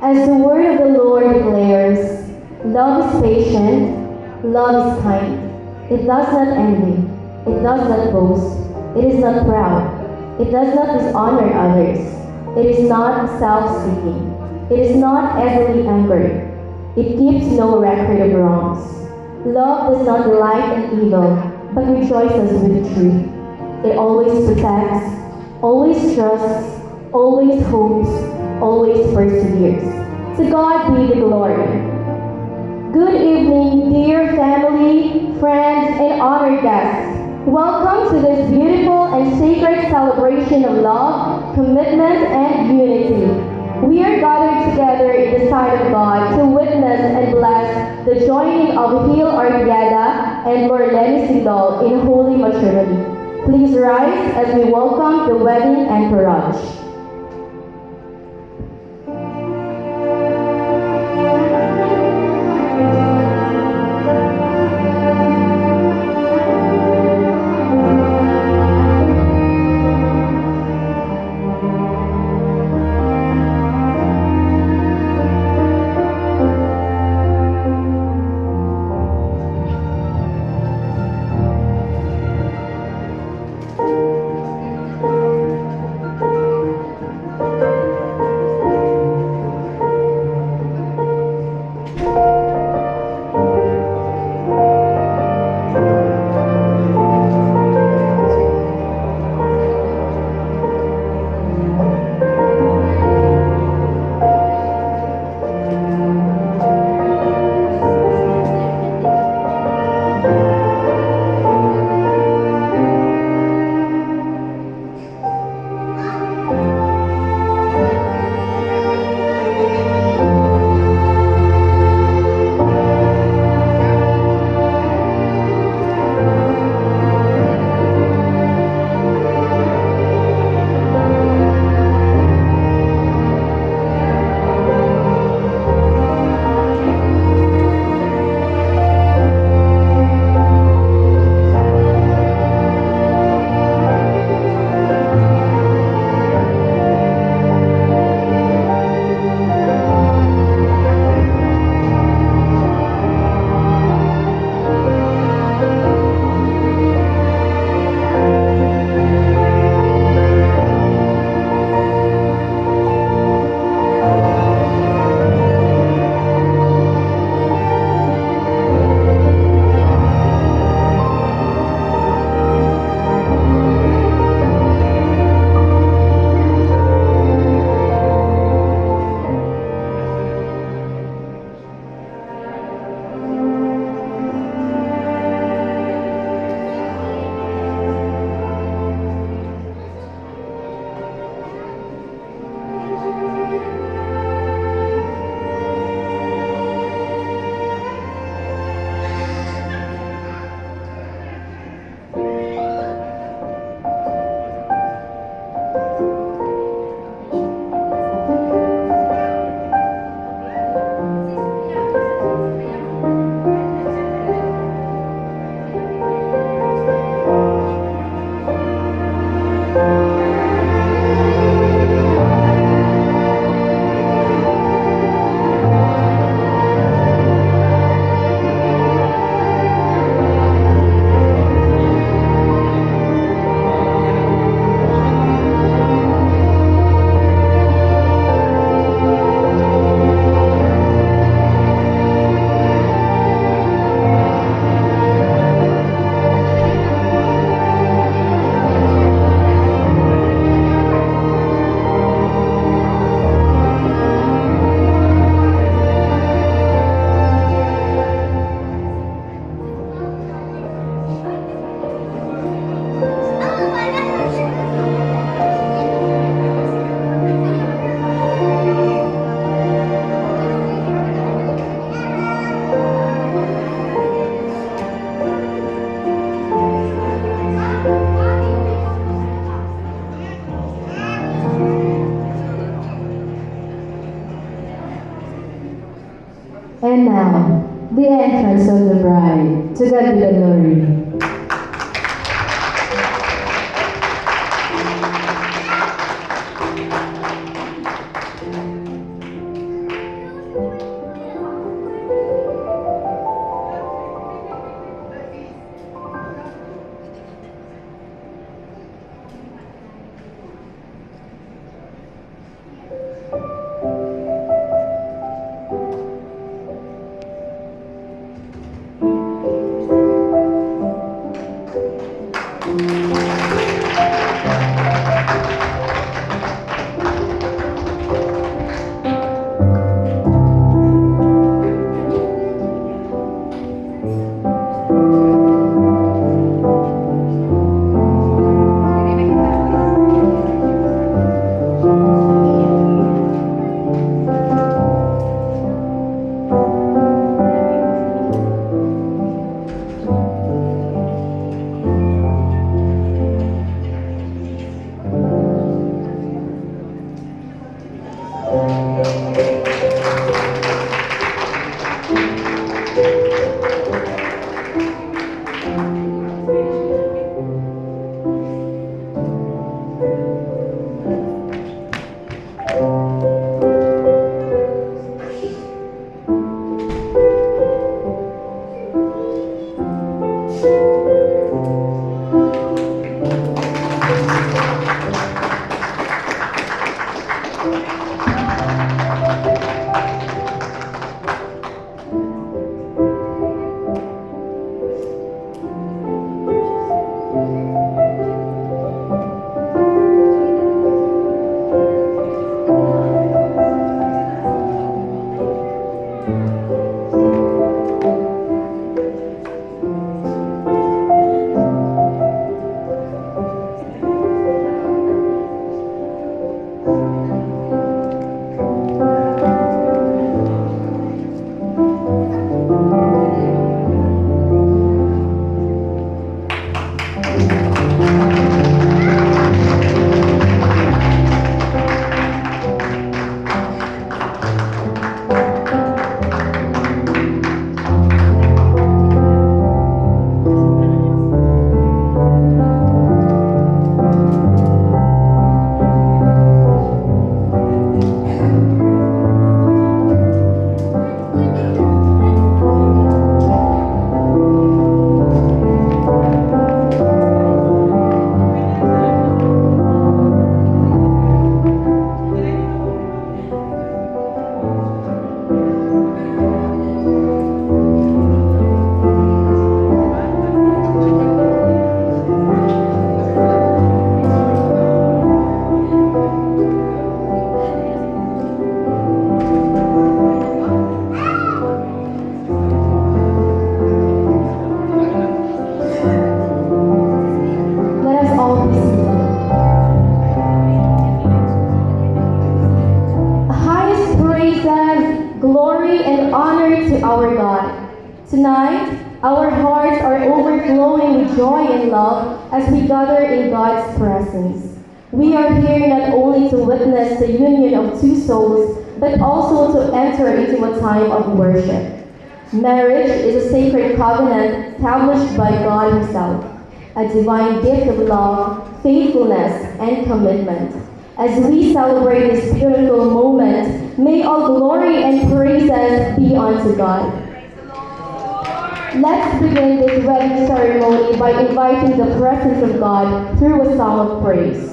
As the word of the Lord declares, love is patient, love is kind. It does not envy, it does not boast, it is not proud, it does not dishonor others, it is not self-seeking, it is not easily angered, it keeps no record of wrongs. Love does not delight in evil, but rejoices with the truth. It always protects, always trusts, always hopes, always perseveres. To God be the glory. Good evening, dear family, friends, and honored guests. Welcome to this beautiful and sacred celebration of love, commitment, and unity. We are gathered together in the sight of God to witness and bless the joining of Gil Ardieda and Lord Lenny Sindol in holy matrimony. Please rise as we welcome the wedding entourage. And now, the entrance of the bride. To God be the glory. Let us all be seated. Highest praises, glory, and honor to our God. Tonight, our hearts are overflowing with joy and love as we gather in God's presence. We are here not only to witness the union of two souls, but also to enter into a time of worship. Marriage is a sacred covenant established by God Himself, a divine gift of love, faithfulness, and commitment. As we celebrate this beautiful moment, may all glory and praises be unto God. Let's begin this wedding ceremony by inviting the presence of God through a song of praise.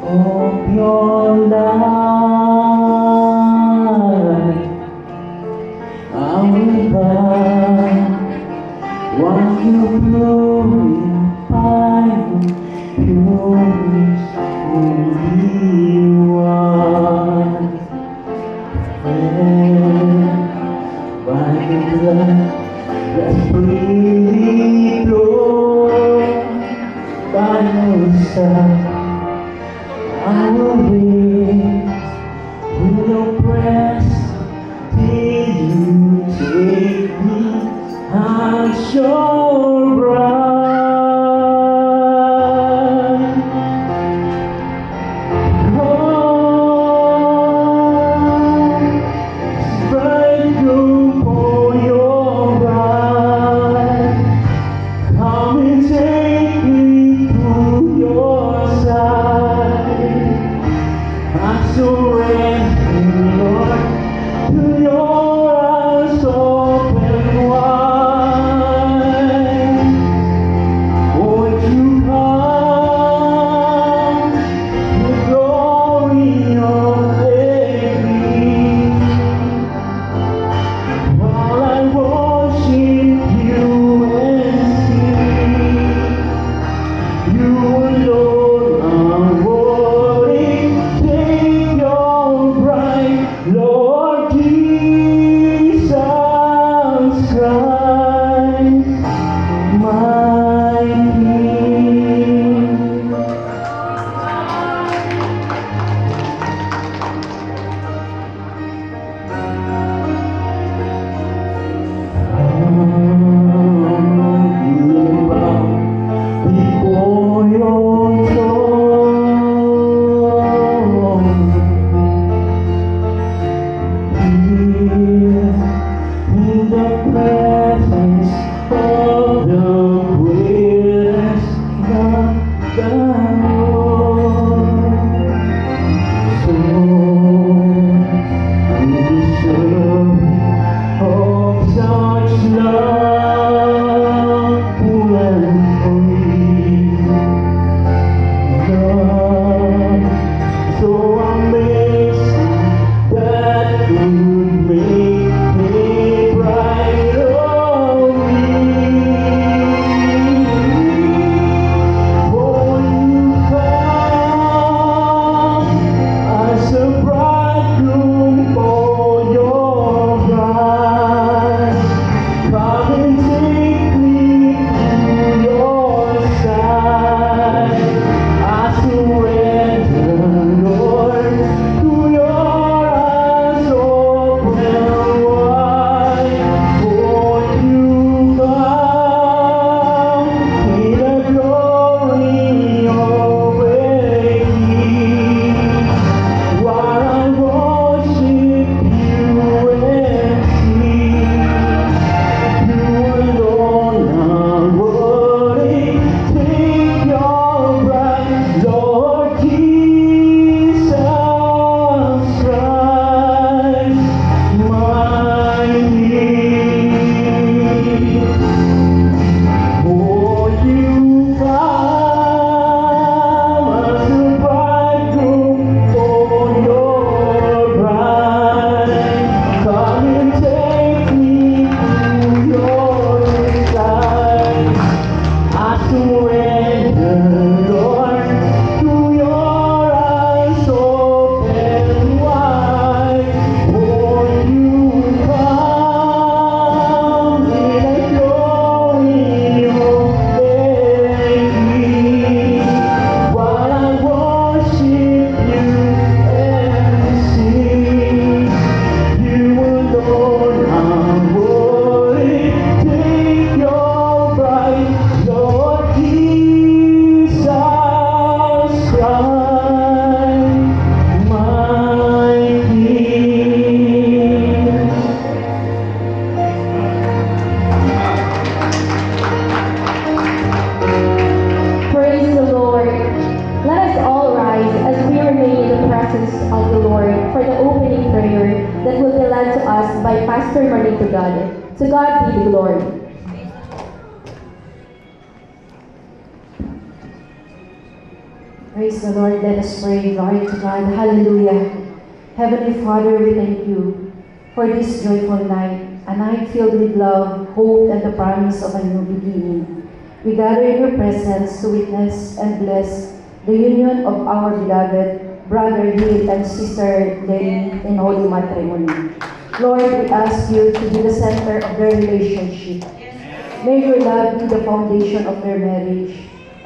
Of your life, I will buy what you glorify, yours only one. And by the blood that freely flowed by your side, I will wait in your presence till you take me. I'm sure right. Oh, bridegroom for your bride, come and take me to your side. I surrender, Lord, to your arms open wide. beloved. To God be the glory. Praise the Lord. Let us pray. Glory to God. Hallelujah. Heavenly Father, we thank you for this joyful night, a night filled with love, hope, and the promise of a new beginning. We gather in your presence to witness and bless the union of our beloved Brother Hill and Sister Lenny in holy matrimony. Lord, we ask you to be the center of their relationship. May your love be the foundation of their marriage,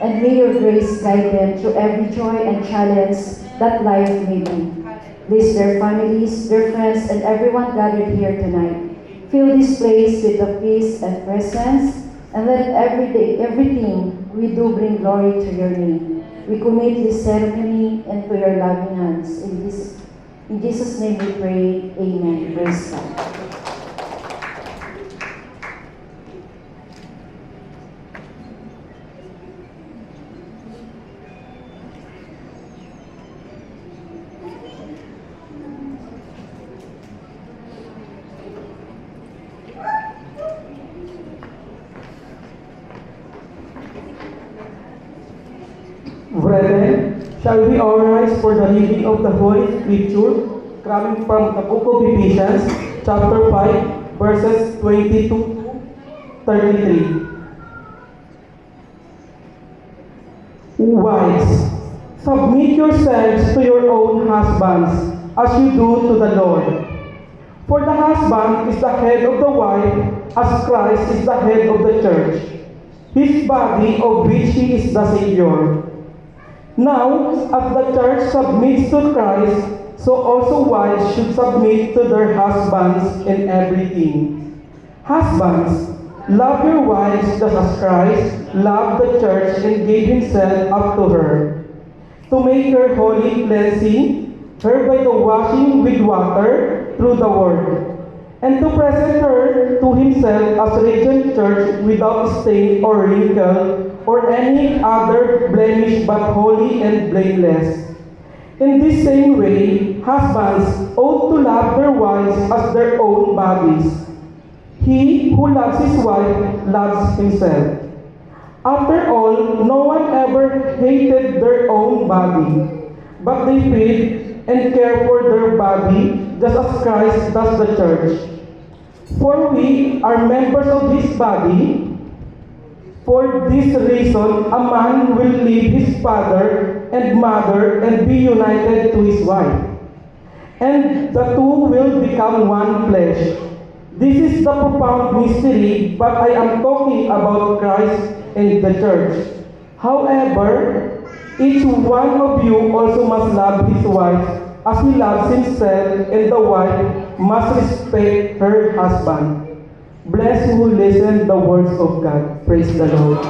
and may your grace guide them through every joy and challenge that life may bring. Bless their families, their friends, and everyone gathered here tonight. Fill this place with the peace and presence, and let everything we do bring glory to your name. We commit this ceremony into your loving hands. In Jesus' name we pray. Amen. Praise God. Brethren, shall we all rise for the reading of the Holy Scripture, coming from the book of Ephesians, chapter 5, verses 22 to 33. Wives, submit yourselves to your own husbands, as you do to the Lord. For the husband is the head of the wife, as Christ is the head of the church, his body, of which he is the Savior. Now, as the church submits to Christ, so also wives should submit to their husbands in everything. Husbands, love your wives just as Christ loved the church and gave himself up to her, to make her holy, cleansing her by the washing with water through the word, and to present her to himself as radiant church without stain or wrinkle or any other blemish, but holy and blameless. In this same way, husbands ought to love their wives as their own bodies. He who loves his wife loves himself. After all, no one ever hated their own body, but they feed and care for their body just as Christ does the church. For we are members of his body. For this reason, a man will leave his father and mother and be united to his wife, and the two will become one flesh. This is the profound mystery, but I am talking about Christ and the church. However, each one of you also must love his wife as he loves himself, and the wife must respect her husband. Bless who listen the words of God. Praise the Lord.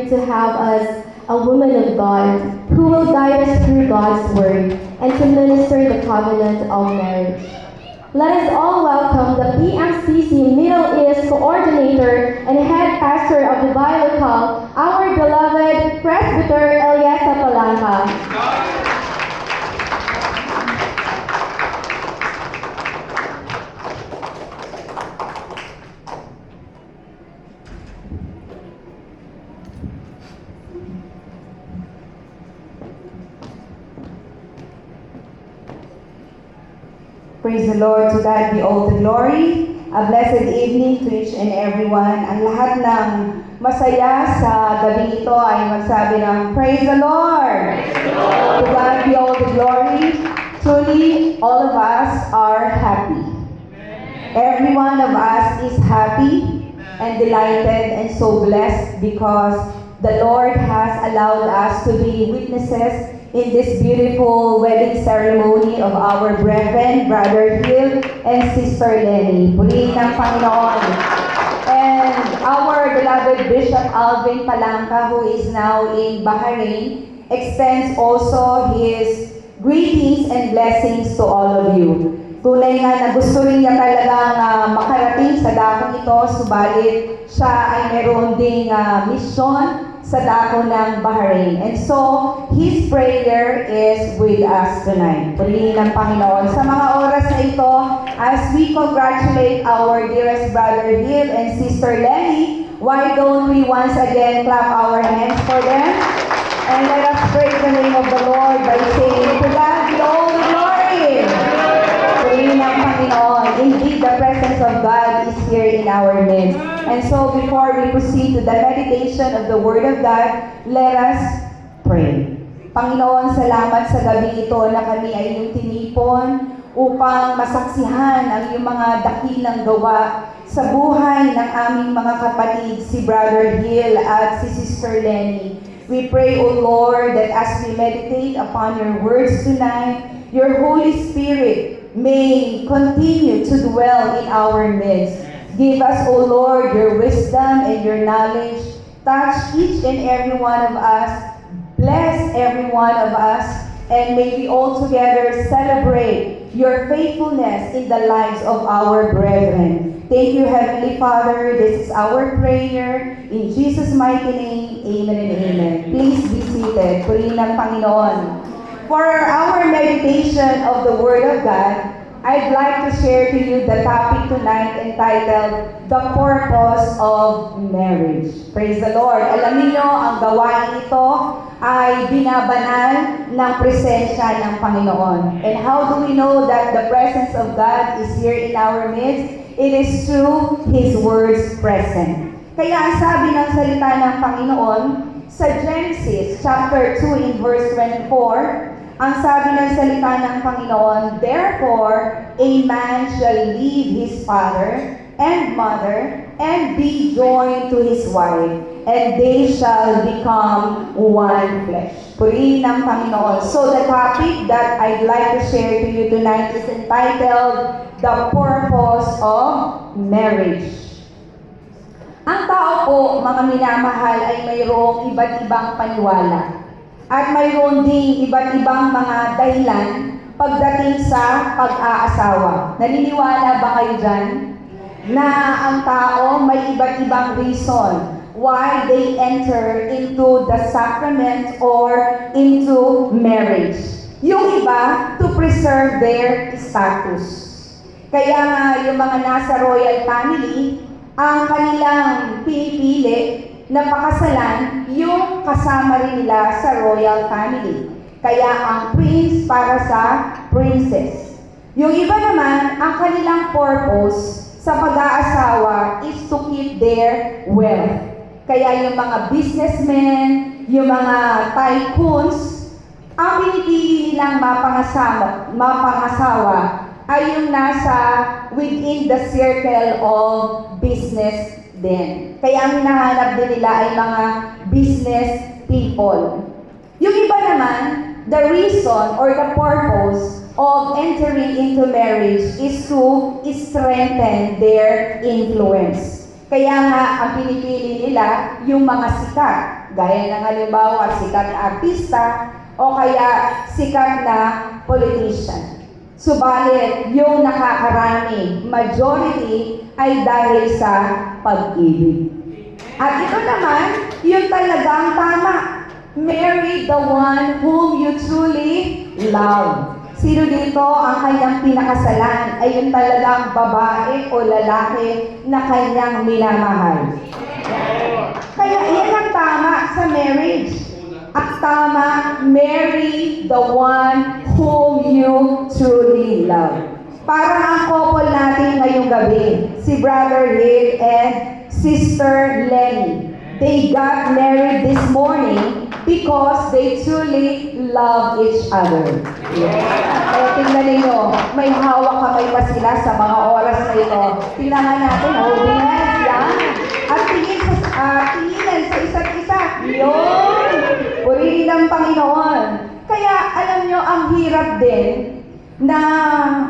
Lord to have us a woman of God who will guide us through God's word and to minister the covenant of marriage. Let us all welcome the PMCC Middle East Coordinator and Head Pastor of the Bilocal, our beloved Presbyter Eliasa Palanca. Praise the Lord, to God be all the glory. A blessed evening to each and everyone. Ang lahat ng masaya sa gabi ito ay magsabi ng Praise the Lord! Praise the Lord! To God be all the glory. Truly, all of us are happy. Every one of us is happy and delighted and so blessed because the Lord has allowed us to be witnesses in this beautiful wedding ceremony of our brethren, Brother Hill and Sister Lenny. Purihin ng Panginoon. And our beloved Bishop Alvin Palanca, who is now in Bahrain, extends also his greetings and blessings to all of you. Tunay nga na gusto rin niya talagang makarating sa dakong ito, subalit siya ay meron ding misyon sa dako ng Bahrain. And so, his prayer is with us tonight. Purihin ng Panginoon. Sa mga oras na ito, as we congratulate our dearest Brother Hill and Sister Lenny, why don't we once again clap our hands for them? And let us praise the name of the Lord by saying, to God be all the glory. Purihin ng Panginoon. Indeed, the presence of God is here in our midst. And so, before we proceed to the meditation of the Word of God, let us pray. Panginoon, salamat sa gabi ito na kami ay iyong tinipon upang masaksihan ang iyong mga dakilang gawa sa buhay ng aming mga kapatid, si Brother Hill at si Sister Lenny. We pray, O Lord, that as we meditate upon your words tonight, your Holy Spirit may continue to dwell in our midst. Give us, O Lord, your wisdom and your knowledge. Touch each and every one of us. Bless every one of us. And may we all together celebrate your faithfulness in the lives of our brethren. Thank you, Heavenly Father. This is our prayer. In Jesus' mighty name, amen and amen. Please be seated. Purihin ng Panginoon. For our meditation of the Word of God, I'd like to share to you the topic tonight entitled, The Purpose of Marriage. Praise the Lord. Alam niyo, ang gawain ito ay binabanal ng presensya ng Panginoon. And how do we know that the presence of God is here in our midst? It is through His words present. Kaya ang sabi ng salita ng Panginoon sa Genesis chapter 2 in verse 24, ang sabi ng salita ng Panginoon, therefore, a man shall leave his father and mother and be joined to his wife, and they shall become one flesh. Purihin ng Panginoon. So the topic that I'd like to share to you tonight is entitled, The Purpose of Marriage. Ang tao po, mga minamahal, ay mayroong iba't ibang paniwala. At mayroon ding iba't ibang mga dahilan pagdating sa pag-aasawa. Naniniwala ba kayo dyan? Na ang tao may iba't ibang reason why they enter into the sacrament or into marriage. Yung iba, to preserve their status. Kaya nga yung mga nasa royal family, ang kanilang pinipili na pakasalan yung kasama rin nila sa royal family. Kaya ang prince para sa princess. Yung iba naman, ang kanilang purpose sa pag-aasawa is to keep their wealth. Kaya yung mga businessmen, yung mga tycoons, ang pinipili nilang mapangasawa ay yung nasa within the circle of business din. Kaya ang hinahanap din nila ay mga business people. Yung iba naman, the reason or the purpose of entering into marriage is to strengthen their influence. Kaya nga, ang pinipili nila yung mga sikat. Gaya ng halimbawa, sikat na artista o kaya sikat na politician. Subalit, yung nakakarami, majority, ay dahil sa pag-ibig. At ito naman, yung talagang tama. Marry the one whom you truly love. Sino dito ang kanyang pinakasalan ay yung talagang babae o lalaki na kanyang minamahal? Kaya yan ang tama sa marriage. Ang tama, marry the one whom you truly love. Parang ang couple natin ngayong gabi, si Brother Hill and Sister Lenny. They got married this morning because they truly love each other. Kaya tingnan ninyo, may hawak kamay pa sila sa mga oras na ito. Tingnan natin, holding hands, yan. At tinginan sa isa't isa. Yun! Purihin ng Panginoon. Kaya alam nyo, ang hirap din na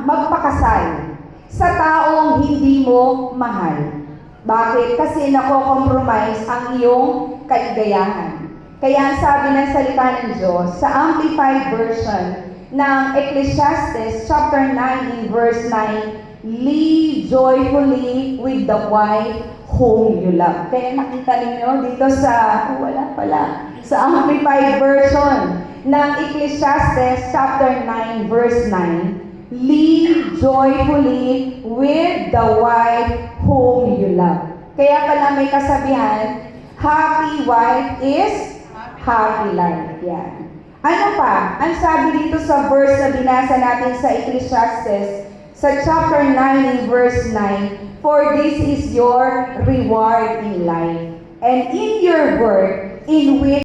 magpakasal sa taong hindi mo mahal. Bakit? Kasi nako-compromise ang iyong kaligayahan. Kaya ang sabi ng salita ng Diyos sa Amplified Version ng Ecclesiastes chapter 9 in verse 9, live joyfully with the wife whom you love. Kaya nakita ninyo dito sa, wala pala, sa Amplified Version ng Ecclesiastes chapter 9 verse 9, live joyfully with the wife whom you love. Kaya pala may kasabihan, happy wife is happy life. Yan. Ano pa? Ang sabi dito sa verse na binasa natin sa Ecclesiastes, sa chapter 9 in verse 9, for this is your reward in life, and in your work in which